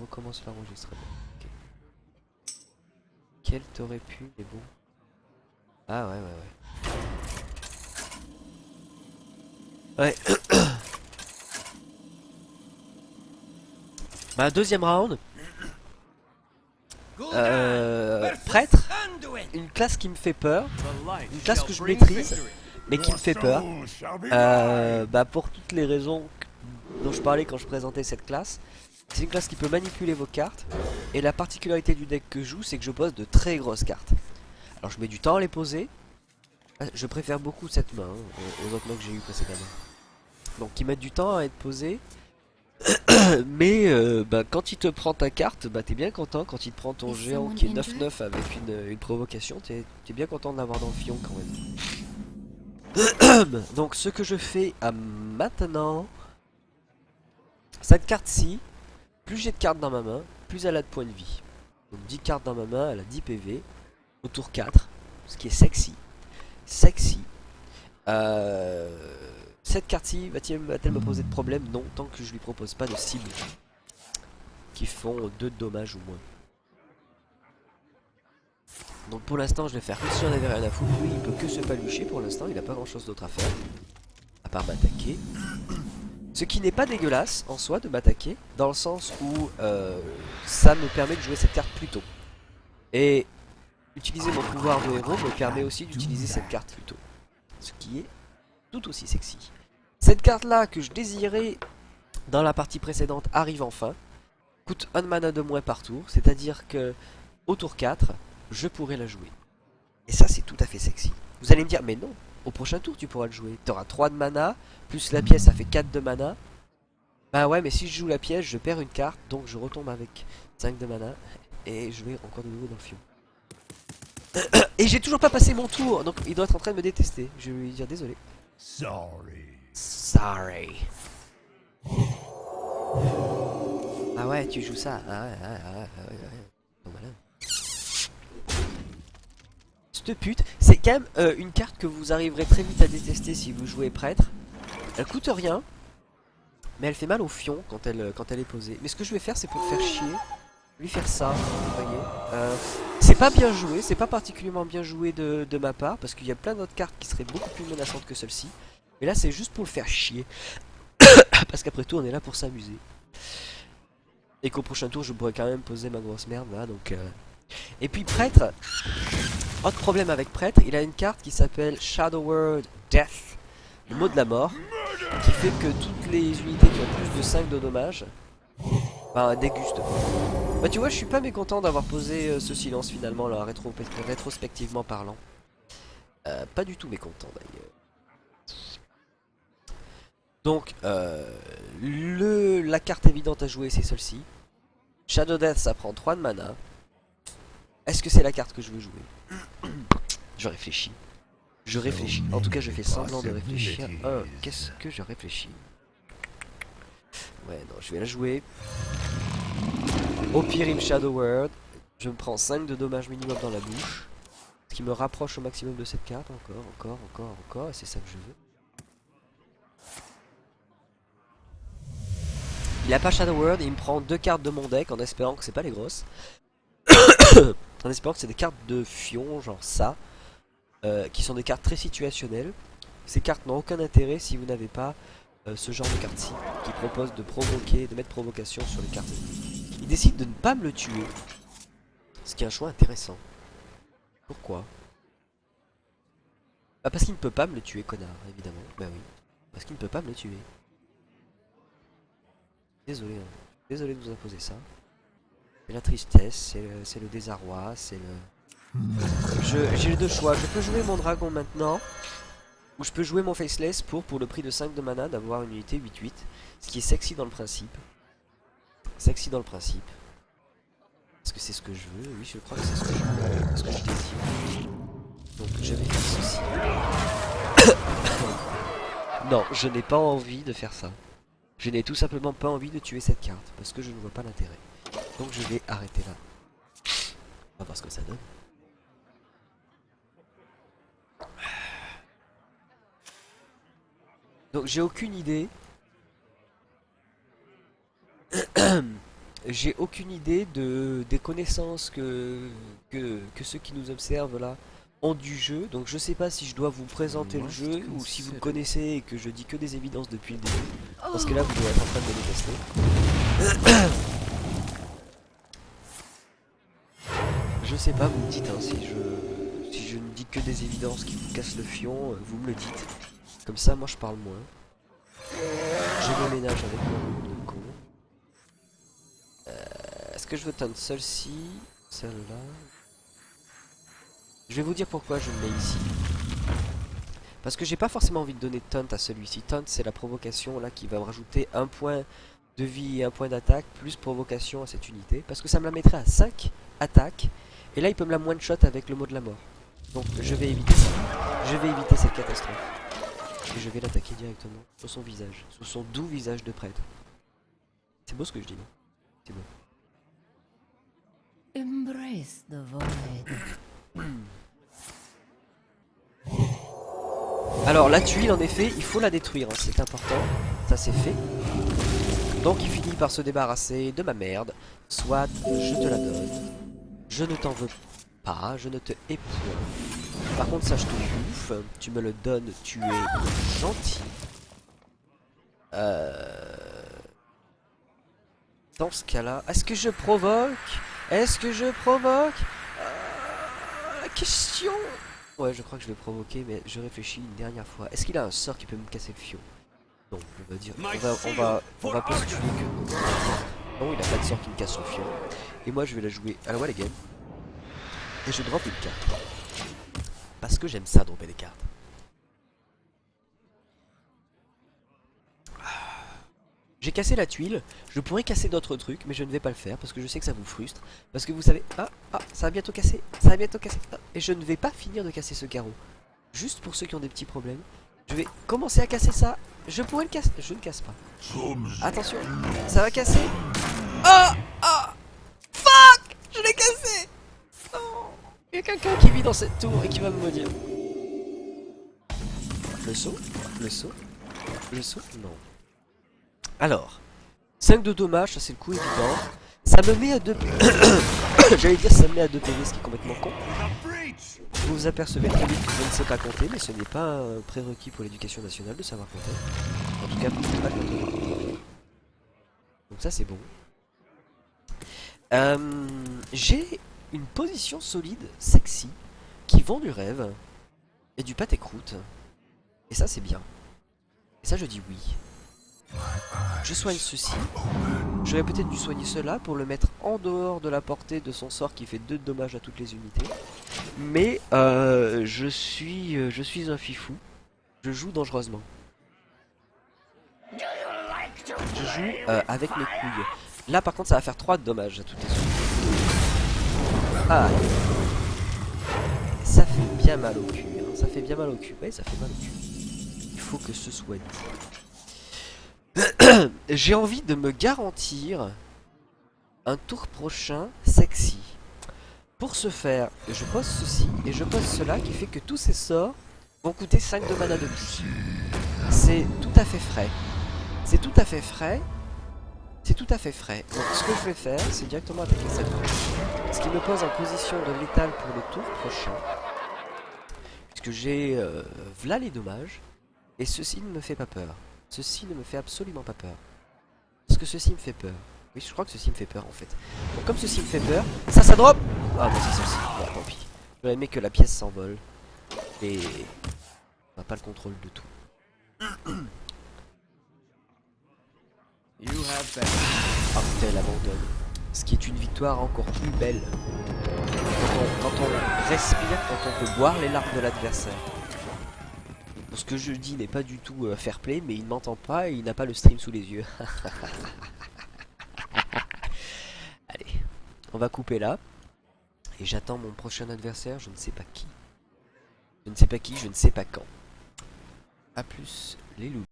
recommence l'enregistrement. Ok. Quel t'aurait pu, mais bon. Ah ouais, ouais, ouais. Ouais. Bah, deuxième round. Prêtre. Une classe qui me fait peur. Une classe que je maîtrise, mais qui me fait peur. Bah, pour toutes les raisons dont je parlais quand je présentais cette classe. C'est une classe qui peut manipuler vos cartes. Et la particularité du deck que je joue, c'est que je pose de très grosses cartes. Alors je mets du temps à les poser. Je préfère beaucoup cette main aux autres mains que j'ai eu précédemment. Donc qui mettent du temps à être posées. Mais bah, quand il te prend ta carte, bah, t'es bien content. Quand il te prend ton géant qui est 9-9 avec une provocation, t'es bien content de l'avoir dans le fion quand même. Donc ce que je fais à maintenant, cette carte-ci, plus j'ai de cartes dans ma main, plus elle a de points de vie. Donc 10 cartes dans ma main, elle a 10 PV. Au tour 4, ce qui est sexy. Sexy. Cette carte-ci va-t-elle me poser de problème? Non, tant que je lui propose pas de cibles qui font 2 de dommages ou moins. Donc pour l'instant, je vais faire comme si j'en avais rien à foutre. Lui, il peut que se palucher pour l'instant, il a pas grand-chose d'autre à faire. À part m'attaquer. Ce qui n'est pas dégueulasse en soi de m'attaquer, dans le sens où ça me permet de jouer cette carte plus tôt. Et utiliser mon pouvoir de héros me permet aussi d'utiliser cette carte plus tôt. Ce qui est tout aussi sexy. Cette carte là que je désirais dans la partie précédente arrive enfin. Coûte 1 mana de moins par tour, c'est à dire que au tour 4 je pourrais la jouer. Et ça c'est tout à fait sexy. Vous allez me dire mais non, au prochain tour tu pourras le jouer. Tu auras 3 de mana, plus la pièce ça fait 4 de mana. Bah ouais mais si je joue la pièce je perds une carte, donc je retombe avec 5 de mana. Et je vais encore de nouveau dans le fion. Et j'ai toujours pas passé mon tour, donc il doit être en train de me détester. Je vais lui dire désolé. Sorry. Ah ouais, tu joues ça. Ah ouais, oh, malin. Cette pute, c'est quand même une carte que vous arriverez très vite à détester si vous jouez prêtre. Elle coûte rien, mais elle fait mal au fion quand elle est posée. Mais ce que je vais faire, c'est pour le faire chier. Lui faire ça, vous voyez. C'est pas bien joué, c'est pas particulièrement bien joué de ma part, parce qu'il y a plein d'autres cartes qui seraient beaucoup plus menaçantes que celle-ci. Mais là, c'est juste pour le faire chier. Parce qu'après tout, on est là pour s'amuser. Et qu'au prochain tour, je pourrais quand même poser ma grosse merde là, donc... Et puis prêtre, autre problème avec prêtre, il a une carte qui s'appelle Shadow Word Death, le mot de la mort, qui fait que toutes les unités qui ont plus de 5 de dommages, bah dégustent. Bah tu vois, je suis pas mécontent d'avoir posé ce silence finalement là, rétrospectivement parlant. Pas du tout mécontent d'ailleurs. Donc, la carte évidente à jouer c'est celle-ci. Shadow Death ça prend 3 de mana. Est-ce que c'est la carte que je veux jouer? Je réfléchis. Je réfléchis. En tout cas, je fais semblant de réfléchir. Qu'est-ce que je réfléchis? Ouais, non, je vais la jouer. Au pire, il me Shadow Word. Je me prends 5 de dommages minimum dans la bouche. Ce qui me rapproche au maximum de cette carte. Encore. Et c'est ça que je veux. Il a pas Shadow Word et il me prend 2 cartes de mon deck en espérant que c'est pas les grosses. En espérant que c'est des cartes de fion, genre ça. Qui sont des cartes très situationnelles. Ces cartes n'ont aucun intérêt si vous n'avez pas ce genre de carte-ci qui propose de provoquer, de mettre provocation sur les cartes ennemies. Il décide de ne pas me le tuer, ce qui est un choix intéressant. Pourquoi? Bah parce qu'il ne peut pas me le tuer, connard, évidemment. Bah oui, parce qu'il ne peut pas me le tuer. Désolé, hein. Désolé de vous imposer ça. C'est la tristesse, c'est le désarroi, c'est le... J'ai deux choix, je peux jouer mon dragon maintenant, ou je peux jouer mon faceless pour le prix de 5 de mana d'avoir une unité 8-8. Ce qui est sexy dans le principe. Sexy dans le principe. Est-ce que c'est ce que je veux? Oui, je crois que c'est ce que je veux. Ce que je désire. Donc je vais faire ceci. Non, je n'ai pas envie de faire ça. Je n'ai tout simplement pas envie de tuer cette carte. Parce que je ne vois pas l'intérêt. Donc je vais arrêter là. On va voir ce que ça donne. Donc j'ai aucune idée j'ai aucune idée des connaissances que ceux qui nous observent là ont du jeu. Donc je sais pas si je dois vous présenter le jeu ou si vous le connaissez et que je dis que des évidences depuis le début. Parce que là vous devez être en train de me détester. Je sais pas, vous me dites hein, si je ne dis que des évidences qui vous cassent le fion, vous me le dites. Comme ça moi je parle moins. J'ai le ménage avec mon de con. Est-ce que je veux taunt celle-ci, celle-là? Je vais vous dire pourquoi je le mets ici. Parce que j'ai pas forcément envie de donner taunt à celui-ci. Taunt c'est la provocation là qui va me rajouter un point de vie et un point d'attaque plus provocation à cette unité. Parce que ça me la mettrait à 5 attaques. Et là il peut me la one-shot avec le mot de la mort. Donc je vais éviter ça. Je vais éviter cette catastrophe. Et je vais l'attaquer directement sur son visage. Sur son doux visage de prêtre. C'est beau ce que je dis non? C'est beau. Embrace the void. Alors la tuile en effet il faut la détruire hein, c'est important, ça c'est fait. Donc il finit par se débarrasser de ma merde. Soit je te la donne. Je ne t'en veux pas, je ne te hais point. Par contre ça je te bouffe, tu me le donnes, tu es gentil. Dans ce cas là, est-ce que je provoque? Est-ce que je provoque? La question. Ouais, je crois que je vais provoquer, mais je réfléchis une dernière fois. Est-ce qu'il a un sort qui peut me casser le fion? Non, on va dire. On va postuler que non, il a pas de sort qui me casse le fion. Et moi, je vais la jouer à la wall again. Et je drop une carte. Parce que j'aime ça, dropper des cartes. J'ai cassé la tuile, je pourrais casser d'autres trucs, mais je ne vais pas le faire parce que je sais que ça vous frustre. Parce que vous savez, ça va bientôt casser, ça va bientôt casser. Et je ne vais pas finir de casser ce carreau. Juste pour ceux qui ont des petits problèmes, je vais commencer à casser ça. Je pourrais le casser, je ne casse pas. Attention, ça va casser. Fuck, je l'ai cassé. Oh, il y a quelqu'un qui vit dans cette tour et qui va me maudire. Le saut, le saut, le saut, non. Alors, 5 de dommages, ça c'est le coup évident. Ça me met à 2 j'allais dire ça me met à 2 PV, ce qui est complètement con. Vous vous apercevez très vite que je ne sais pas compter, mais ce n'est pas un prérequis pour l'éducation nationale de savoir compter. En tout cas, vous ne pouvez pas compter. Donc ça c'est bon. J'ai une position solide, sexy, qui vend du rêve et du pâté croûte. Et ça c'est bien. Et ça je dis oui. Je soigne ceci. J'aurais peut-être dû soigner cela pour le mettre en dehors de la portée de son sort qui fait 2 de dommages à toutes les unités. Mais je suis un fifou. Je joue dangereusement. Je joue avec mes couilles. Là par contre ça va faire 3 de dommages à toutes les unités. Ah, ça fait bien mal au cul. Hein. Ça fait bien mal au cul. Ouais, ça fait mal au cul. Il faut que ce soit dit. J'ai envie de me garantir un tour prochain sexy. Pour ce faire, je pose ceci et je pose cela qui fait que tous ces sorts vont coûter 5 de mana de plus. C'est tout à fait frais. C'est tout à fait frais. C'est tout à fait frais. Donc ce que je vais faire, c'est directement attaquer cette fois. Ce qui me pose en position de létal pour le tour prochain. Puisque j'ai v'là les dommages. Et ceci ne me fait pas peur. Ceci ne me fait absolument pas peur. Parce que ceci me fait peur. Oui, je crois que ceci me fait peur en fait. Donc comme ceci me fait peur, ça drop. Ah non, c'est ceci. Bon, tant pis. J'aurais aimé que la pièce s'envole. Et on n'a pas le contrôle de tout. Ah putain, elle abandonne. Ce qui est une victoire encore plus belle. Quand on respire, quand on peut boire les larmes de l'adversaire. Ce que je dis n'est pas du tout fair play, mais il ne m'entend pas et il n'a pas le stream sous les yeux. Allez, on va couper là. Et j'attends mon prochain adversaire, je ne sais pas qui. Je ne sais pas qui, je ne sais pas quand. A plus les loups.